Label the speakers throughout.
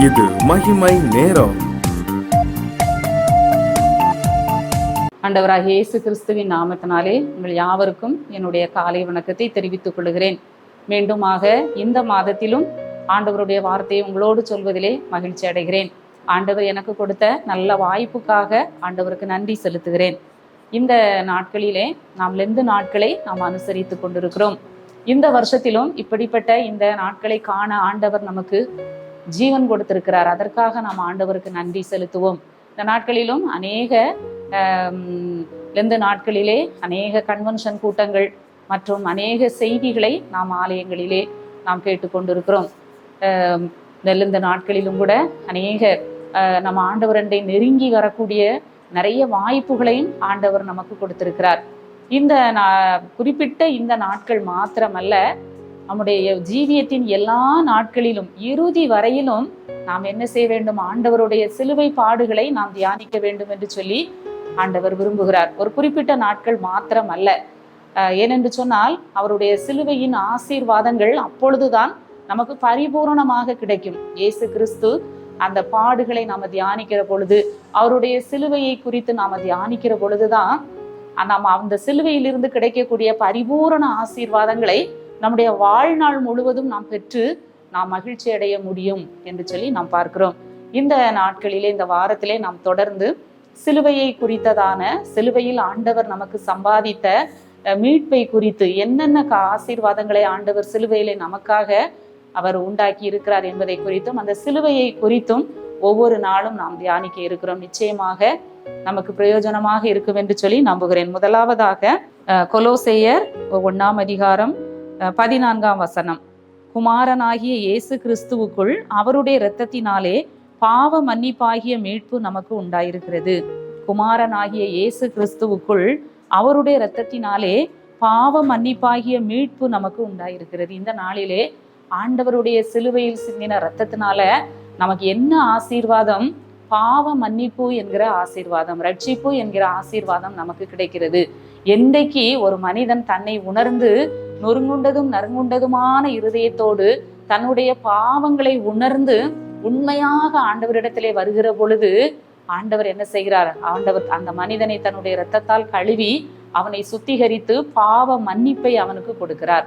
Speaker 1: இது மகிமை நேரம்.
Speaker 2: ஆண்டவராகிய இயேசு கிறிஸ்துவின் நாமத்தினாலே உங்கள் யாவருக்கும் என்னுடைய காலை வணக்கத்தை தெரிவித்துக் கொள்கிறேன். மீண்டுமாக இந்த மாதத்திலும் ஆண்டவருடைய வார்த்தையை உங்களோடு சொல்வதிலே மகிழ்ச்சி அடைகிறேன். ஆண்டவர் எனக்கு கொடுத்த நல்ல வாய்ப்புக்காக ஆண்டவருக்கு நன்றி செலுத்துகிறேன். இந்த நாட்களிலே நாம் லெந்து நாட்களை நாம் அனுசரித்து கொண்டிருக்கிறோம். இந்த வருஷத்திலும் இப்படிப்பட்ட இந்த நாட்களை காண ஆண்டவர் நமக்கு ஜீவன் கொடுத்திருக்கிறார். அதற்காக நாம் ஆண்டவருக்கு நன்றி செலுத்துவோம். இந்த நாட்களிலும் அநேக லெந்து நாட்களிலே அநேக கன்வென்ஷன் கூட்டங்கள் மற்றும் அநேக செய்திகளை நாம் ஆலயங்களிலே நாம் கேட்டுக்கொண்டிருக்கிறோம். இந்த நாட்களிலும் கூட அநேக நம்ம ஆண்டவரண்டை நெருங்கி வரக்கூடிய நிறைய வாய்ப்புகளையும் ஆண்டவர் நமக்கு கொடுத்திருக்கிறார். இந்த குறிப்பிட்ட இந்த நாட்கள் மாத்திரமல்ல, நம்முடைய ஜீவியத்தின் எல்லா நாட்களிலும் இறுதி வரையிலும் நாம் என்ன செய்ய வேண்டும்? ஆண்டவருடைய சிலுவை பாடுகளை நாம் தியானிக்க வேண்டும் என்று சொல்லி ஆண்டவர் விரும்புகிறார். ஒரு குறிப்பிட்ட நாட்கள் மாத்திரம் அல்ல. ஏனென்று சொன்னால் அவருடைய சிலுவையின் ஆசீர்வாதங்கள் அப்பொழுதுதான் நமக்கு பரிபூரணமாக கிடைக்கும். இயேசு கிறிஸ்து அந்த பாடுகளை நாம தியானிக்கிற பொழுது, அவருடைய சிலுவையை குறித்து நாம தியானிக்கிற பொழுதுதான் நாம் அந்த சிலுவையிலிருந்து கிடைக்கக்கூடிய பரிபூரண ஆசீர்வாதங்களை நம்முடைய வாழ்நாள் முழுவதும் நாம் பெற்று நாம் மகிழ்ச்சி அடைய முடியும் என்று சொல்லி நாம் பார்க்கிறோம். இந்த நாட்களிலே, இந்த வாரத்திலே நாம் தொடர்ந்து சிலுவையை குறித்ததான, சிலுவையில் ஆண்டவர் நமக்கு சம்பாதித்த மீட்பை குறித்து, என்னென்ன ஆசீர்வாதங்களை ஆண்டவர் சிலுவையிலே நமக்காக அவர் உண்டாக்கி இருக்கிறார் என்பதை குறித்தும், அந்த சிலுவையை குறித்தும் ஒவ்வொரு நாளும் நாம் தியானிக்க இருக்கிறோம். நிச்சயமாக நமக்கு பிரயோஜனமாக இருக்கும் என்று சொல்லி நம்புகிறேன். முதலாவதாக கொலோசையர் 1ஆம் அதிகாரம் 14ஆம் வசனம். குமாரனாகிய இயேசு கிறிஸ்துவுக்குள் அவருடைய இரத்தத்தினாலே பாவ மன்னிப்பாகிய மீட்பு நமக்கு உண்டாயிருக்கிறது. குமாரனாகிய இயேசு கிறிஸ்துவுக்குள் அவருடைய இரத்தத்தினாலே பாவ மன்னிப்பாகிய மீட்பு நமக்கு உண்டாயிருக்கிறது. இந்த நாளிலே ஆண்டவருடைய சிலுவையில் சிந்தின இரத்தத்தினால நமக்கு என்ன ஆசீர்வாதம்? பாவ மன்னிப்பு என்கிற ஆசீர்வாதம், ரட்சிப்பு என்கிற ஆசீர்வாதம் நமக்கு கிடைக்கிறது. என்றைக்கு ஒரு மனிதன் தன்னை உணர்ந்து நொறுங்குண்டதும் நறுங்குண்டதுமான இருதயத்தோடு தன்னுடைய பாவங்களை உணர்ந்து உண்மையாக ஆண்டவரிடத்திலே வருகிற பொழுது, ஆண்டவர் என்ன செய்கிறார்? ஆண்டவர் அந்த மனிதனை தன்னுடைய இரத்தத்தால் கழுவி அவனை சுத்திகரித்து பாவ மன்னிப்பை அவனுக்கு கொடுக்கிறார்.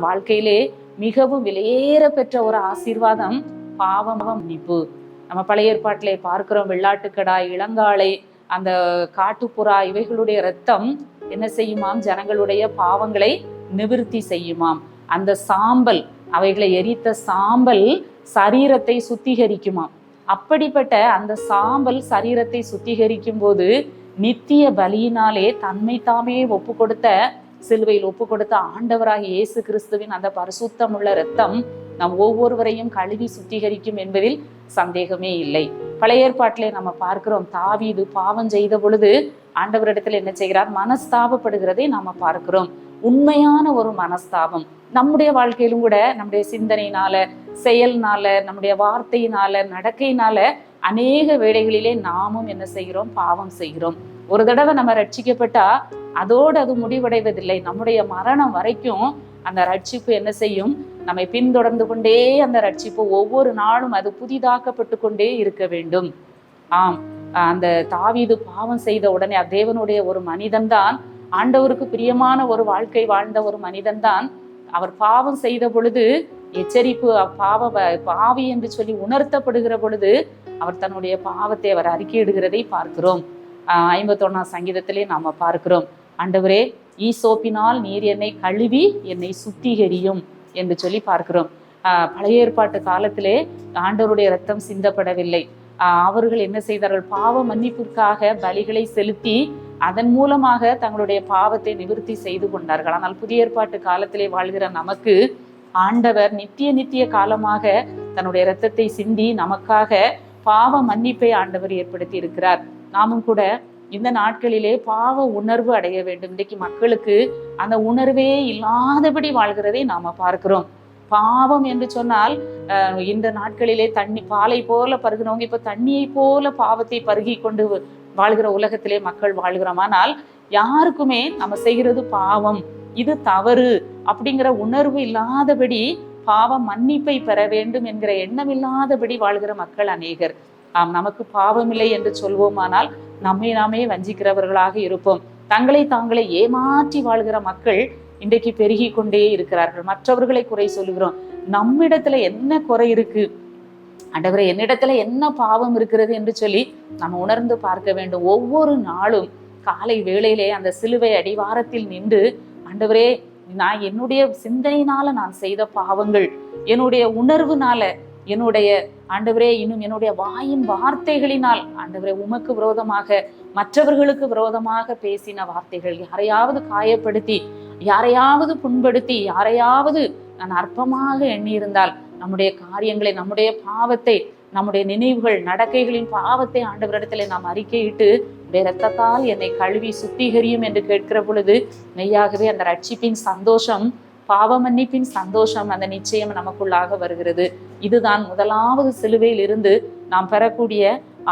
Speaker 2: வாழ்க்கையிலே மிகவும் விலையேற பெற்ற ஒரு ஆசீர்வாதம் பாவ மன்னிப்பு. நம்ம பழைய ஏற்பாட்டிலே பார்க்கிறோம். வெள்ளாட்டுக்கடாய், இளங்காளை, அந்த காட்டுப்புறா, இவைகளுடைய இரத்தம் என்ன செய்யுமாம்? ஜனங்களுடைய பாவங்களை நிவிர்த்தி செய்யுமாம். அந்த சாம்பல், அவைகளை எரித்த சாம்பல் சரீரத்தை சுத்திகரிக்குமாம். அப்படிப்பட்ட அந்த சாம்பல் சரீரத்தை சுத்திகரிக்கும் போது நித்திய பலியினாலே தன்மை தாமே ஒப்பு கொடுத்த, சிலுவையில் ஒப்பு கொடுத்த ஆண்டவராகிய இயேசு கிறிஸ்துவின் அந்த பரிசுத்தமுள்ள இரத்தம் நம் ஒவ்வொருவரையும் கழுவி சுத்திகரிக்கும் என்பதில் சந்தேகமே இல்லை. பழைய ஏற்பாட்டிலே நம்ம பார்க்கிறோம். தாவீது பாவம் செய்த பொழுது ஆண்டவரிடத்தில் என்ன செய்கிறார்? மனஸ்தாபப்படுகிறதை நாம பார்க்கிறோம். உண்மையான ஒரு மனஸ்தாபம் நம்முடைய வாழ்க்கையிலும் கூட, நம்முடைய சிந்தனையினால, செயல்னால, நம்முடைய வார்த்தையினால, நடக்கையினால அநேக வேளைகளிலே நாமும் என்ன செய்கிறோம்? பாவம் செய்கிறோம். ஒரு தடவை நம்ம ரட்சிக்கப்பட்டா அதோடு அது முடிவடைவதில்லை. நம்முடைய மரணம் வரைக்கும் அந்த ரட்சிப்பு என்ன செய்யும்? நம்மை பின்தொடர்ந்து கொண்டே அந்த ரட்சிப்பு ஒவ்வொரு நாளும் அது புதிதாக்கப்பட்டு கொண்டே இருக்க வேண்டும். அந்த தாவீது பாவம் செய்த உடனே தேவனுடைய ஒரு மனிதன் தான், ஆண்டவருக்கு பிரியமான ஒரு வாழ்க்கை வாழ்ந்த ஒரு மனிதன் தான், அவர் பாவம் செய்த பொழுது எச்சரிப்பு, பாவி என்று சொல்லி உணர்த்தப்படுகிற பொழுது அவர் தன்னுடைய பாவத்தை அவர் அறிக்கையிடுகிறதை பார்க்கிறோம். 51ஆம் சங்கீதத்திலே நாம பார்க்கிறோம். ஆண்டவரே, ஈசோப்பினால் நீர் என்னை கழுவி என்னை சுத்திகரியும் என்று சொல்லி பார்க்கிறோம். பழைய ஏற்பாட்டு காலத்திலே ஆண்டவருடைய இரத்தம் சிந்தப்படவில்லை. அவர்கள் என்ன செய்தார்கள்? பாவ மன்னிப்பிற்காக பலிகளை செலுத்தி அதன் மூலமாக தங்களுடைய பாவத்தை நிவர்த்தி செய்து கொண்டார்கள். ஆனால் புதிய ஏற்பாட்டு காலத்திலே வாழ்கிற நமக்கு ஆண்டவர் நித்திய காலமாக தன்னுடைய இரத்தத்தை சிந்தி நமக்காக பாவ மன்னிப்பை ஆண்டவர் ஏற்படுத்தி இருக்கிறார். நாமும் கூட இந்த நாட்களிலே பாவ உணர்வு அடைய வேண்டும். இன்றைக்கு மக்களுக்கு அந்த உணர்வே இல்லாதபடி வாழ்கிறதை நாம பார்க்கிறோம். பாவம் என்று சொன்னால் இந்த நாட்களிலே பாலை போல பருகினவங்க இப்ப தண்ணியை போல பாவத்தை பருகி கொண்டு வாழ்கிற உலகத்திலே மக்கள் வாழ்கிறோம். ஆனால் யாருக்குமே நம்ம செய்கிறது பாவம், இது தவறு அப்படிங்கிற உணர்வு இல்லாதபடி பாவ மன்னிப்பை பெற வேண்டும் என்கிற எண்ணமில்லாதபடி வாழ்கிற மக்கள் அநேகர். நமக்கு பாவமில்லை என்று சொல்வோமானால் நம்மை நாமே வஞ்சிக்கிறவர்களாக இருப்போம். தங்களை தாங்களே ஏமாற்றி வாழ்கிற மக்கள் இன்றைக்கு பெருகி கொண்டே இருக்கிறார்கள். மற்றவர்களை குறை சொல்லுகிறோம். நம்மிடத்துல என்ன குறை இருக்கு, ஆண்டவரே என்னிடத்துல என்ன பாவம் இருக்கிறது என்று சொல்லி நம்ம உணர்ந்து பார்க்க வேண்டும். ஒவ்வொரு நாளும் காலை வேளையிலே அந்த சிலுவை அடிவாரத்தில் நின்று, ஆண்டவரே நான் என்னுடைய சிந்தனையினால நான் செய்த பாவங்கள், என்னுடைய உணர்வுனால, என்னுடைய ஆண்டவரே இன்னும் என்னுடைய வாயின் வார்த்தைகளினால் ஆண்டவரே உமக்கு விரோதமாக மற்றவர்களுக்கு விரோதமாக பேசின வார்த்தைகள், யாரையாவது காயப்படுத்தி, யாரையாவது புண்படுத்தி, யாரையாவது நான் அற்பமாக எண்ணியிருந்தால், நம்முடைய காரியங்களை, நம்முடைய பாவத்தை, நம்முடைய நினைவுகள், நடக்கைகளின் பாவத்தை ஆண்டவரிடத்துல நாம் அறிக்கையிட்டு இரத்தத்தால் என்னை கழுவி சுத்திகரியும் என்று கேட்கிற பொழுது மெய்யாகவே அந்த ரட்சிப்பின் சந்தோஷம், பாவ மன்னிப்பின் சந்தோஷம், அந்த நிச்சயம் நமக்குள்ளாக வருகிறது. இதுதான் முதலாவது சிலுவையில் இருந்து நாம் பெறக்கூடிய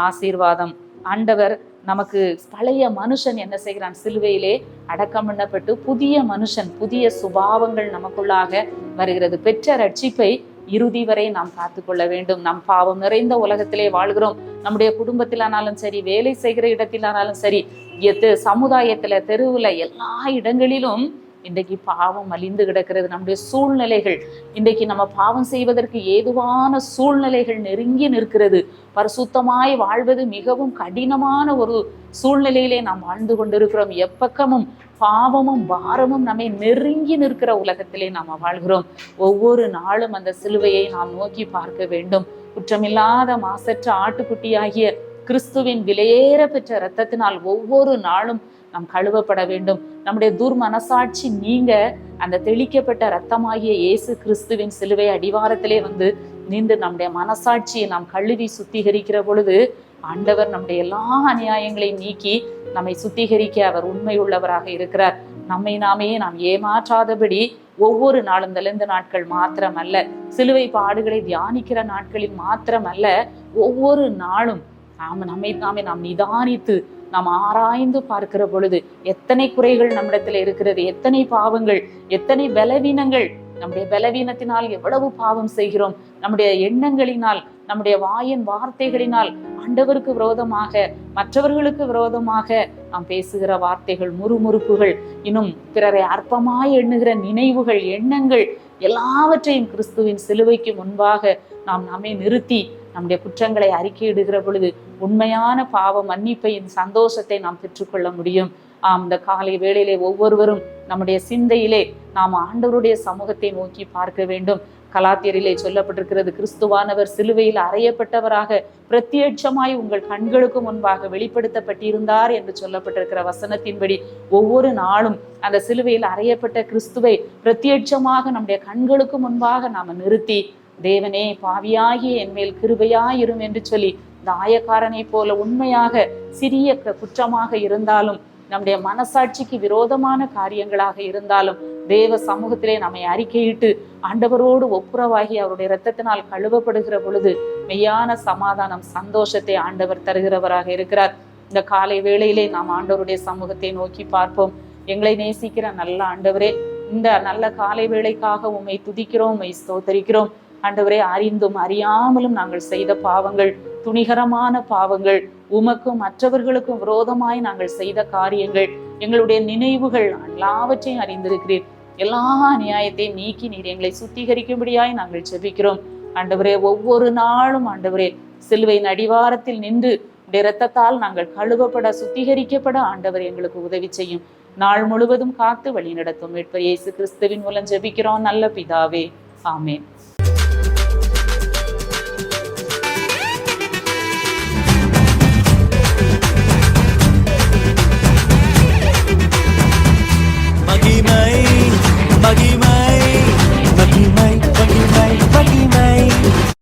Speaker 2: ஆசீர்வாதம். ஆண்டவர் நமக்கு பழைய மனுஷன் என்ன செய்கிறான், சிலுவையிலே அடக்கம் பண்ணப்பட்டு புதிய மனுஷன், புதிய சுபாவங்கள் நமக்குள்ளாக வருகிறது. பெற்ற ரட்சிப்பை இறுதி வரை நாம் காத்து கொள்ள வேண்டும். நம் பாவம் நிறைந்த உலகத்திலே வாழ்கிறோம். நம்முடைய குடும்பத்திலானாலும் சரி, வேலை செய்கிற இடத்திலானாலும் சரி, சமுதாயத்துல, தெருவுல, எல்லா இடங்களிலும் இன்றைக்கு பாவம் அழிந்து கிடக்கிறது. நம்முடைய சூழ்நிலைகள், இன்றைக்கு நம்ம பாவம் செய்வதற்கு ஏதுவான சூழ்நிலைகள் நெருங்கி நிற்கிறது. பரிசுத்தமாய் வாழ்வது மிகவும் கடினமான ஒரு சூழ்நிலையிலே நாம் வாழ்ந்து கொண்டிருக்கிறோம். எப்பக்கமும் பாவமும் பாரமும் நம்மை நெருங்கி நிற்கிற உலகத்திலே நாம் வாழ்கிறோம். ஒவ்வொரு நாளும் அந்த சிலுவையை நாம் நோக்கி பார்க்க வேண்டும். குற்றமில்லாத மாசற்ற ஆட்டுக்குட்டியாகிய கிறிஸ்துவின் விலையேற பெற்ற இரத்தத்தினால் ஒவ்வொரு நாளும் நாம் கழுவப்பட வேண்டும். நம்முடைய துர்மனசாட்சி நீங்க அந்த தெளிக்கப்பட்ட இரத்தமாகிய இயேசு கிறிஸ்துவின் சிலுவை அடிவாரத்திலே வந்து நின்று நம்முடைய மனசாட்சியை நாம் கழுவி சுத்திகரிக்கிற பொழுது ஆண்டவர் நம்முடைய எல்லா அநியாயங்களையும் நீக்கி நம்மை சுத்திகரிக்க அவர் உண்மை உள்ளவராக இருக்கிறார். நம்மை நாமே நாம் ஏமாற்றாதபடி ஒவ்வொரு நாளும் இந்த நாட்கள் மாத்திரமல்ல, சிலுவை பாடுகளை தியானிக்கிற நாட்களில் மாத்திரமல்ல, ஒவ்வொரு நாளும் நம்மை நாமே நாம் நிதானித்து நாம் ஆராய்ந்து பார்க்கிற பொழுது எத்தனை குறைகள் நம்மிடத்துல இருக்கிறது, எத்தனை பாவங்கள், எத்தனை பலவீனங்கள். நம்முடைய பலவீனத்தினால் எவ்வளவு பாவம் செய்கிறோம். நம்முடைய எண்ணங்களினால், நம்முடைய வாயின் வார்த்தைகளினால் ஆண்டவருக்கு விரோதமாக, மற்றவர்களுக்கு விரோதமாக நாம் பேசுகிற வார்த்தைகள், முறுமுறுப்புகள், இன்னும் பிறரை அற்பமாய் எண்ணுகிற நினைவுகள், எண்ணங்கள் எல்லாவற்றையும் கிறிஸ்துவின் சிலுவைக்கு முன்பாக நாம் நம்மை நிறுத்தி நம்முடைய குற்றங்களை அறிக்கையிடுகிற பொழுது உண்மையான பாவ மன்னிப்பையின் சந்தோஷத்தை நாம் பெற்றுக்கொள்ள முடியும். இந்த காலை வேளையிலே ஒவ்வொருவரும் நம்முடைய சிந்தையிலே நாம் ஆண்டவருடைய சமூகத்தை நோக்கி பார்க்க வேண்டும். கலாத்தியரிலே சொல்லப்பட்டிருக்கிறது, கிறிஸ்துவானவர் சிலுவையில் அறையப்பட்டவராக பிரத்யட்சமாய் உங்கள் கண்களுக்கு முன்பாக வெளிப்படுத்தப்பட்டிருந்தார் என்று சொல்லப்பட்டிருக்கிற வசனத்தின்படி ஒவ்வொரு நாளும் அந்த சிலுவையில் அறையப்பட்ட கிறிஸ்துவை பிரத்யட்சமாக நம்முடைய கண்களுக்கு முன்பாக நாம நிறுத்தி, தேவனே பாவியாகி என் மேல் கிருபையாயிரும் என்று சொல்லி இந்த ஆயக்காரனை போல உண்மையாக சிறிய குற்றமாக இருந்தாலும், நம்முடைய மனசாட்சிக்கு விரோதமான காரியங்களாக இருந்தாலும் தேவ சமூகத்திலே நம்மை அறிக்கையிட்டு ஆண்டவரோடு ஒப்புரவாகி அவருடைய இரத்தத்தினால் கழுவப்படுகிற பொழுது மெய்யான சமாதானம், சந்தோஷத்தை ஆண்டவர் தருகிறவராக இருக்கிறார். இந்த காலை வேளையிலே நாம் ஆண்டவருடைய சமூகத்தை நோக்கி பார்ப்போம். எங்களை நேசிக்கிற நல்ல ஆண்டவரே, இந்த நல்ல காலை வேளைக்காக உம்மை துதிக்கிறோம், உம்மை ஸ்தோத்தரிக்கிறோம். ஆண்டவரே, அறிந்தும் அறியாமலும் நாங்கள் செய்த பாவங்கள், துணிகரமான பாவங்கள், உமக்கும் மற்றவர்களுக்கும் விரோதமாய் நாங்கள் செய்த காரியங்கள், எங்களுடைய நினைவுகள் எல்லாவற்றையும் அறிந்திருக்கிறீர். எல்லா நியாயத்தையும் நீக்கி நீர் எங்களை சுத்திகரிக்கும்படியாய் நாங்கள் ஜெபிக்கிறோம். ஆண்டவரே, ஒவ்வொரு நாளும் ஆண்டவரே சிலுவையின் அடிவாரத்தில் நின்று இரத்தத்தால் நாங்கள் கழுவப்பட, சுத்திகரிக்கப்பட ஆண்டவர் எங்களுக்கு உதவி செய்யும். நாள் முழுவதும் காத்து வழி நடத்தும் மீட்பர் இயேசு கிறிஸ்துவின் மூலம் ஜெபிக்கிறோம் நல்ல பிதாவே, ஆமென்.
Speaker 3: மகிமை மகிமை மகிமை மகிமை மகிமை